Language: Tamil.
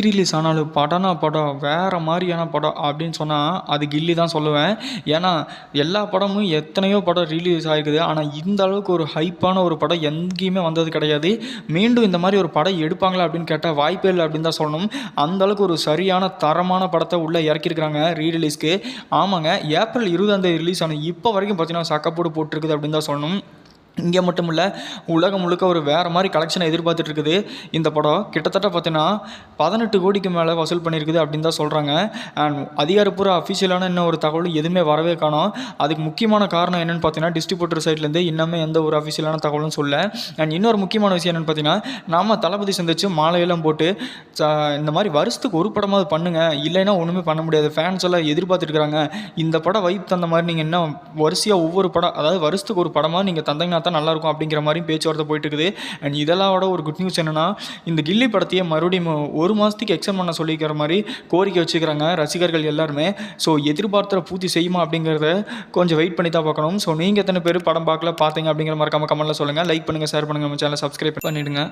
ரிலீஸ் ஆனாலும் படம்னா படம் வேறு மாதிரியான படம் அப்படின்னு சொன்னால் அது கில்லி தான் சொல்லுவேன். ஏன்னா எல்லா படமும் எத்தனையோ படம் ரிலீஸ் ஆகிருக்குது. ஆனால் இந்த அளவுக்கு ஒரு ஹைப்பான ஒரு படம் எங்கேயுமே வந்தது கிடையாது. மீண்டும் இந்த மாதிரி ஒரு படம் எடுப்பாங்களா அப்படின்னு கேட்டால் வாய்ப்பே இல்லை அப்படின்னு தான் சொல்லணும். அந்தளவுக்கு ஒரு சரியான தரமான படத்தை உள்ளே இறக்கியிருக்கிறாங்க ரீரிலீஸ்க்கு. ஆமாங்க, ஏப்ரல் 20 ரிலீஸ் ஆனால் இப்போ வரைக்கும் பார்த்தீங்கன்னா சக்கப்போடு போட்டிருக்குது அப்படின்னு தான் சொல்லணும். இங்கே மட்டும் இல்லை, உலகம் முழுக்க ஒரு வேறு மாதிரி கலெக்ஷனை எதிர்பார்த்துட்டு இருக்குது. இந்த படம் கிட்டத்தட்ட பார்த்தீங்கன்னா 18 கோடிக்கு மேலே வசூல் பண்ணியிருக்குது அப்படின்னு தான் சொல்கிறாங்க. அண்ட் அதிகாரப்பூர்வ அஃபிஷியலான இன்னும் ஒரு தகவலும் எதுவுமே வரவே காணோம். அதுக்கு முக்கியமான காரணம் என்னென்னு பார்த்தீங்கன்னா, டிஸ்ட்ரிபியூட்டர் சைட்லேருந்து இன்னுமே எந்த ஒரு அஃபிஷியலான தகவலும் சொல்ல. அண்ட் இன்னொரு முக்கியமான விஷயம் என்னென்னு பார்த்தீங்கன்னா, நாம் தளபதி சந்திச்சு மாலையெல்லாம் போட்டு இந்த மாதிரி வருஷத்துக்கு ஒரு படமாவது பண்ணுங்கள், இல்லைன்னா ஒன்றுமே பண்ண முடியாது, ஃபேன்ஸ் எல்லாம் எதிர்பார்த்துருக்குறாங்க, இந்த படம் வைப் தந்த மாதிரி நீங்கள் என்ன வரிசையாக ஒவ்வொரு படம், அதாவது வருஷத்துக்கு ஒரு படமாக நீங்கள் தந்தீங்கன்னா தான் நல்லாயிருக்கும் அப்படிங்கிற மாதிரி பேச்சுவார்த்தை போயிட்டு இருக்குது. அண்ட் இதெல்லாம் விட ஒரு குட் நியூஸ் என்னென்னா, இந்த கில்லி படத்தையே மறுபடியும் ஒரு மாதத்துக்கு எக்ஸ்டெண்ட் பண்ண சொல்லிக்கிற மாதிரி கோரிக்கை வச்சுக்கிறாங்க ரசிகர்கள் எல்லாருமே. ஸோ எதிர்பார்த்த பூர்த்தி செய்யுமா அப்படிங்கிறத கொஞ்சம் வெயிட் பண்ணி தான் பார்க்கணும். ஸோ நீங்கள் எத்தனை பேர் படம் பார்த்தீங்க அப்படிங்கிற மறக்காம கமெண்ட்டில் சொல்லுங்கள். லைக் பண்ணுங்கள், ஷேர் பண்ணுங்கள், நம்ம சேனலை சப்ஸ்கிரைப் பண்ணிவிடுங்க.